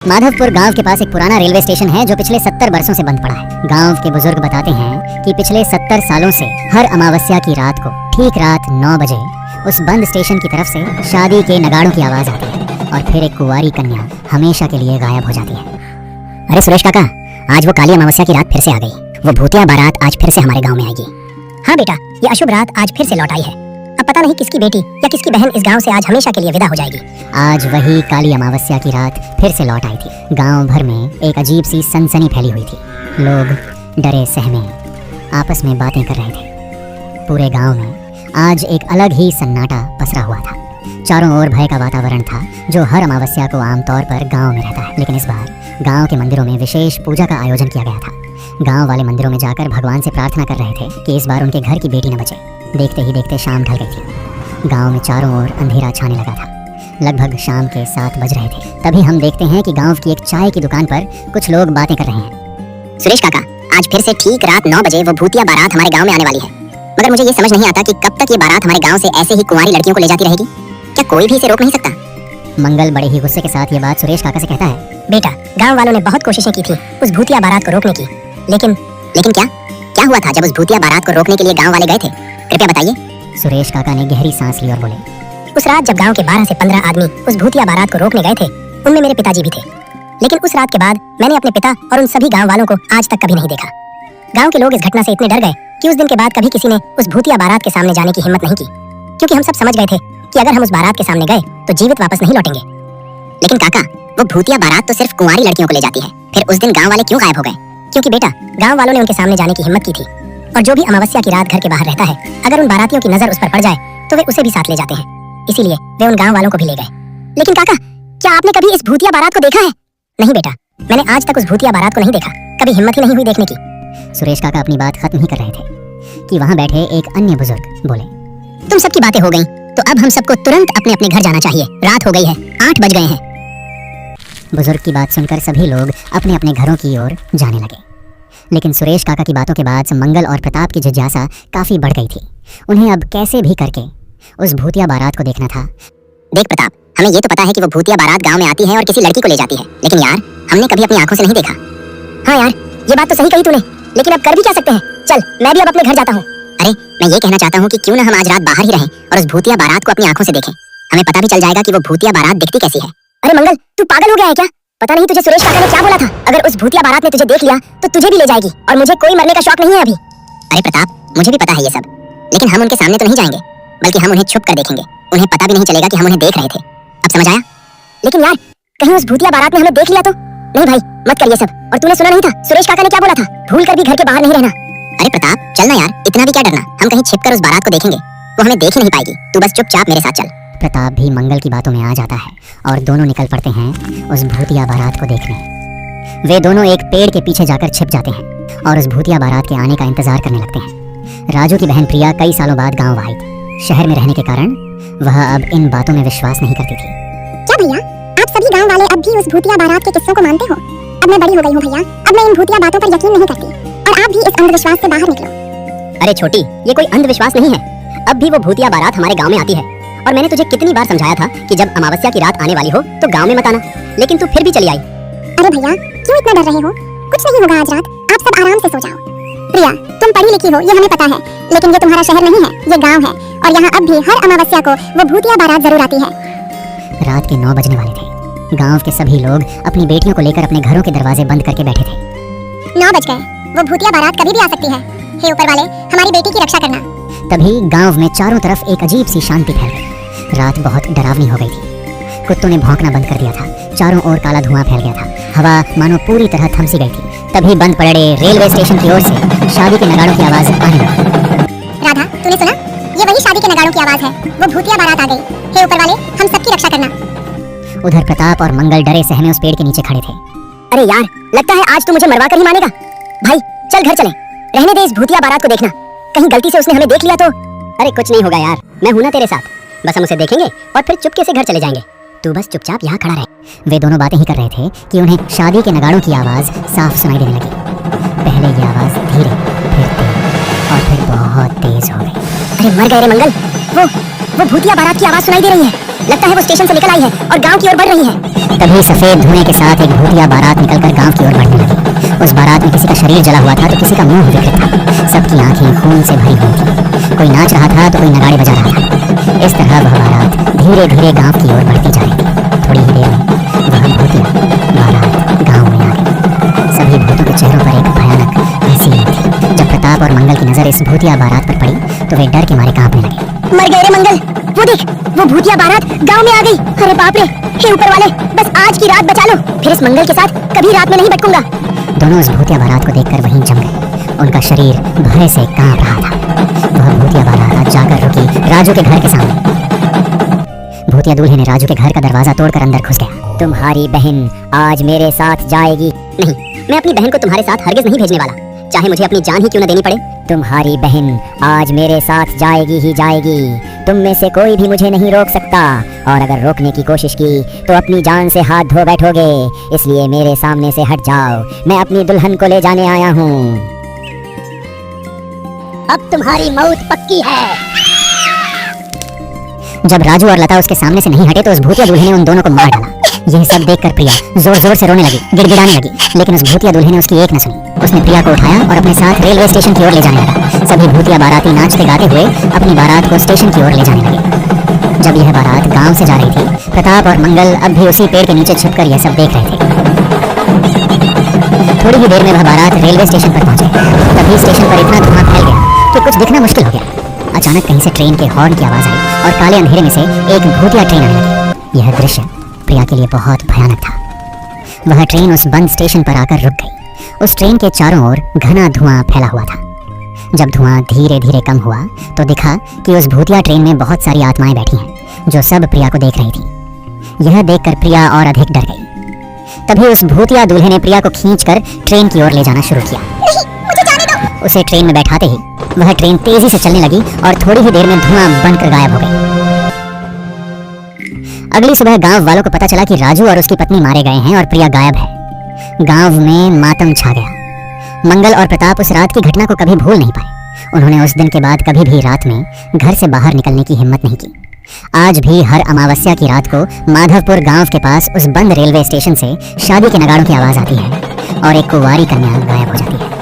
माधवपुर गांव के पास एक पुराना रेलवे स्टेशन है जो पिछले 70 वर्षों से बंद पड़ा है। गांव के बुजुर्ग बताते हैं कि पिछले 70 सालों से हर अमावस्या की रात को ठीक रात 9 बजे उस बंद स्टेशन की तरफ से शादी के नगाड़ों की आवाज आती है और फिर एक कुंवारी कन्या हमेशा के लिए गायब हो जाती है। अरे सुरेश काका, आज वो काली अमावस्या की रात फिर से आ गई। वो भूतिया बारात आज फिर से हमारे गाँव में आएगी। हाँ बेटा, ये अशुभ रात आज फिर से लौट आई है। अब पता नहीं किसकी बेटी या किसकी बहन इस गांव से आज हमेशा के लिए विदा हो जाएगी। आज वही काली अमावस्या की रात फिर से लौट आई थी। गांव भर में एक अजीब सी सनसनी फैली हुई थी। लोग डरे सहमे आपस में बातें कर रहे थे। पूरे गांव में आज एक अलग ही सन्नाटा पसरा हुआ था। चारों ओर भय का वातावरण था जो हर अमावस्या को आमतौर पर गांव में रहता है, लेकिन इस बार गांव के मंदिरों में विशेष पूजा का आयोजन किया गया था। गांव वाले मंदिरों में जाकर भगवान से प्रार्थना कर रहे थे कि इस बार उनके घर की बेटी न बचे। देखते ही देखते शाम ढल गई थी। गांव में चारों ओर अंधेरा छाने लगा था। लगभग शाम के 7 बज रहे थे। तभी हम देखते हैं कि गांव की एक चाय की दुकान पर कुछ लोग बातें कर रहे हैं। सुरेश काका, आज फिर से ठीक रात 9 बजे वो भूतिया बारात हमारे गांव में आने वाली है। मगर मुझे ये समझ नहीं आता कि कब तक ये बारात हमारे गांव से ऐसे ही कुंवारी लड़कियों को ले जाती रहेगी। क्या कोई भी इसे रोक नहीं सकता? मंगल बड़े ही गुस्से के साथ ये बात सुरेश काका से कहता है। बेटा, गांव वालों ने बहुत कोशिशें की थी उस भूतिया बारात को रोकने की, लेकिन क्या हुआ था जब उस भूतिया बारात को रोकने के लिए गांव वाले गए थे? कृपया बताइए। सुरेश काका ने गहरी सांस ली और बोले, उस रात जब गांव के 12 से 15 आदमी उस भूतिया बारात को रोकने गए थे, उनमें मेरे पिताजी भी थे। लेकिन उस रात के बाद मैंने अपने पिता और उन सभी गांव वालों को आज तक कभी नहीं देखा। गांव के लोग इस घटना से इतने डर गए कि उस दिन के बाद कभी किसी ने उस भूतिया बारात के सामने जाने की हिम्मत नहीं की, क्योंकि हम सब समझ गए थे कि अगर हम उस बारात के सामने गए तो जीवित वापस नहीं लौटेंगे। लेकिन काका, वो भूतिया बारात तो सिर्फ कुंवारी लड़कियों को ले जाती है, फिर उस दिन गांव वाले क्यों गायब हो गए? क्योंकि बेटा, गांव वालों ने उनके सामने जाने की हिम्मत की थी, और जो भी अमावस्या की रात घर के बाहर रहता है, अगर उन बारातियों की नजर उस पर पड़ जाए तो वे उसे भी साथ ले जाते हैं। इसीलिए वे उन गांव वालों को भी ले गए। लेकिन काका, क्या आपने कभी इस भूतिया बारात को देखा है? नहीं बेटा, मैंने आज तक उस भूतिया बारात को नहीं देखा, कभी हिम्मत ही नहीं हुई देखने की। सुरेश काका अपनी बात खत्म ही कर रहे थे कि वहाँ बैठे एक अन्य बुजुर्ग बोले, तुम सबकी बातें हो गई तो अब हम सबको तुरंत अपने अपने घर जाना चाहिए। रात हो गई है, 8 बज गए हैं। बुजुर्ग की बात सुनकर सभी लोग अपने अपने घरों की ओर जाने लगे। लेकिन सुरेश काका की बातों के बाद मंगल और प्रताप की जिज्ञासा काफी बढ़ गई थी। उन्हें अब कैसे भी करके उस भूतिया बारात को देखना था। देख प्रताप, हमें ये तो पता है कि वो भूतिया बारात गांव में आती है और किसी लड़की को ले जाती है, लेकिन यार, हमने कभी अपनी आंखों से नहीं देखा। हाँ यार, ये बात तो सही कही तूने, लेकिन अब कर भी क्या सकते हैं? चल, मैं भी अब अपने घर जाता हूँ। अरे, मैं ये कहना चाहता हूँ कि क्यों ना हम आज रात बाहर ही रहें और उस भूतिया बारात को अपनी आंखों से देखें। हमें पता भी चल जाएगा कि वो भूतिया बारात दिखती कैसी है। अरे मंगल, तू पागल हो गया है क्या? पता नहीं तुझे सुरेश काका ने क्या बोला था? अगर उस भूतिया बारात ने तुझे देख लिया तो तुझे भी ले जाएगी, और मुझे कोई मरने का शौक नहीं है अभी। अरे प्रताप, मुझे भी पता है ये सब, लेकिन हम उनके सामने तो नहीं जाएंगे, बल्कि हम उन्हें छुप कर देखेंगे। उन्हें पता भी नहीं चलेगा कि हम उन्हें देख रहे थे। अब समझ आया? लेकिन यार, कहीं उस भूतिया बारात ने हमें देख लिया तो? नहीं भाई, मत कर ये सब। और तूने सुना नहीं था सुरेश काका ने क्या बोला था? भूल कर भी घर के बाहर नहीं रहना। अरे प्रताप, चल ना यार, इतना भी क्या डरना। हम कहीं छिपकर उस बारात को देखेंगे, वो हमें देख ही नहीं पाएगी। तू बस चुपचाप मेरे साथ चल। प्रताप भी मंगल की बातों में आ जाता है और दोनों निकल पड़ते हैं उस भूतिया बारात को देखने। वे दोनों एक पेड़ के पीछे जाकर छिप जाते हैं और उस भूतिया बारात के आने का इंतजार करने लगते हैं। राजू की बहन प्रिया कई सालों बाद गांव आई थी। शहर में रहने के कारण वह अब इन बातों में विश्वास नहीं करती थी। क्या भैया, आप सभी गांव वाले अब भी उस भूतिया बारात के किस्सों को मानते हो? अब मैं बड़ी हो गई हूँ भैया, अब मैं इन भूतिया बातों पर यकीन नहीं करती, और आप भी इस अंधविश्वास से बाहर निकलो। अरे छोटी, ये कोई अंधविश्वास नहीं है। अब भी वो भूतिया बारात हमारे गांव में आती है, और मैंने तुझे कितनी बार समझाया था कि जब अमावस्या की रात आने वाली हो तो गांव में मत आना, लेकिन तू फिर भी चली आई। अरे भैया, क्यों इतना डर रहे हो? कुछ नहीं होगा आज रात, आप सब आराम से सो जाओ। प्रिया, तुम पढ़ी लिखी हो, ये हमें पता है, लेकिन ये तुम्हारा शहर नहीं है, ये गाँव है, और यहाँ अब भी हर अमावस्या को वो भूतिया बारात जरूर आती है। रात के 9 बजने वाले थे। गांव के सभी लोग अपनी बेटियों को लेकर अपने घरों के दरवाजे बंद करके बैठे थे। 9 बज गए, वो भूतिया बारात कभी भी आ सकती है। हे ऊपर वाले, हमारी बेटी की रक्षा करना। तभी गांव में चारों तरफ एक अजीब सी शांति फैल गई। रात बहुत डरावनी हो गई थी। कुत्तों ने भौंकना बंद कर दिया था। चारों ओर काला धुआं फैल गया था। हवा मानो पूरी तरह थमसी गई थी। तभी बंद पड़े रेलवे स्टेशन की ओर से शादी के नगाड़ों की आवाज आने लगी। राधा, तूने सुना? ये वही शादी के नगाड़ों की आवाज है। वो भूतिया बारात आ गई। हे ऊपर वाले, हम सबकी रक्षा करना। उधर प्रताप और मंगल डरे सहमे उस पेड़ के नीचे खड़े थे। अरे यार, लगता है आज तो मुझे मरवा कर ही मानेगा। भाई चल घर चलें, रहने दे इस भूतिया बारात को देखना, कहीं गलती से उसने हमें देख लिया तो। अरे कुछ नहीं होगा यार, मैं हूं ना तेरे साथ। बस हम उसे देखेंगे और फिर चुपके से घर चले जाएंगे। तू बस चुपचाप यहाँ खड़ा रहे। वे दोनों बातें ही कर रहे थे कि उन्हें शादी के नगाड़ों की आवाज साफ सुनाई देने लगी। पहले ये आवाज धीरे, फिर तेज और फिर बहुत तेज हो गई। अरे मर गए रे मंगल, वो भूतिया बारात की आवाज सुनाई दे रही है। लगता है वो स्टेशन से निकल आई है और गांव की ओर बढ़ रही है। तभी सफेद धुएं के साथ एक भूतिया बारात निकलकर गांव की ओर बढ़ने लगी। उस बारात में किसी का शरीर जला हुआ था तो किसी का मुंह विकृत था। सबकी आंखें खून से भरी हुई थी। कोई नाच रहा था तो कोई नगाड़े बजा रहा था। इस तरह वह बारात धीरे धीरे गांव की ओर बढ़ती जा रही थी। थोड़ी ही देर में वह भूतिया बारात गांव में आ गई। सभी भूतों के चेहरों पर एक भयानक हंसी आई थी। जब प्रताप और मंगल की नजर इस भूतिया बारात पर पड़ी तो वे डर के मारे कांपने लगे। मर गए रे मंगल, वो देख, वो भूतिया बारात गांव में आ गई। अरे बाप रे, हे ऊपर वाले, बस आज की रात बचा लो, फिर इस मंगल के साथ कभी रात में नहीं भटकूंगा। दोनों उस भूतिया बारात को देखकर वहीं जम गए। उनका शरीर भय से कांप रहा था। वह भूतिया बारात जाकर रुकी राजू के घर के सामने। भूतिया दूल्हे ने राजू के घर का दरवाजा तोड़कर अंदर घुस गया। तुम्हारी बहन आज मेरे साथ जाएगी। नहीं, मैं अपनी बहन को तुम्हारे साथ हरगिज नहीं भेजने वाला, चाहे मुझे अपनी जान ही क्यों न देनी पड़े। तुम्हारी बहन आज मेरे साथ जाएगी ही जाएगी। तुम में से कोई भी मुझे नहीं रोक सकता, और अगर रोकने की कोशिश की तो अपनी जान से हाथ धो बैठोगे। इसलिए मेरे सामने से हट जाओ, मैं अपनी दुल्हन को ले जाने आया हूँ। अब तुम्हारी मौत पक्की है। जब राजू और लता उसके सामने से नहीं हटे तो उस भूतिया दूल्हे ने उन दोनों को मार डाला। यह सब देखकर प्रिया जोर जोर से रोने लगी, गिड़गिड़ाने लगी, लेकिन उस भूतिया दूल्हे ने उसकी एक न सुनी। उसने प्रिया को उठाया और अपने साथ रेलवे स्टेशन की ओर ले जाने लगा। सभी भूतिया बाराती नाचते गाते हुए अपनी बारात को स्टेशन की ओर ले जाने लगे। जब यह बारात गांव से जा रही थी, प्रताप और मंगल अब भी उसी पेड़ के नीचे छिपकर यह सब देख रहे थे। थोड़ी ही देर में वह बारात रेलवे स्टेशन पर पहुंचे। तभी स्टेशन पर इतना धुआं फैल गया कि कुछ दिखना मुश्किल हो गया। अचानक कहीं से ट्रेन के हॉर्न की आवाज आई और काले अंधेरे में से एक भूतिया ट्रेन आने लगी। यह दृश्य प्रिया के लिए बहुत भयानक था। वह ट्रेन उस बंद स्टेशन पर आकर रुक गई। उस ट्रेन के चारों ओर घना धुआं फैला हुआ था। जब धुआं धीरे धीरे कम हुआ तो दिखा कि उस भूतिया ट्रेन में बहुत सारी आत्माएं बैठी हैं जो सब प्रिया को देख रही थी। यह देखकर प्रिया और अधिक डर गई। तभी उस भूतिया दूल्हे ने प्रिया को खींचकर ट्रेन की ओर ले जाना शुरू किया। नहीं, मुझे जाने दो। उसे ट्रेन में बैठाते ही वह ट्रेन तेजी से चलने लगी और थोड़ी ही देर में धुआं बनकर गायब हो गई। अगली सुबह गांव वालों को पता चला कि राजू और उसकी पत्नी मारे गए हैं और प्रिया गायब है। गांव में मातम छा गया। मंगल और प्रताप उस रात की घटना को कभी भूल नहीं पाए। उन्होंने उस दिन के बाद कभी भी रात में घर से बाहर निकलने की हिम्मत नहीं की। आज भी हर अमावस्या की रात को माधवपुर गांव के पास उस बंद रेलवे स्टेशन से शादी के नगाड़ों की आवाज आती है और एक कुंवारी कन्या गायब हो जाती है।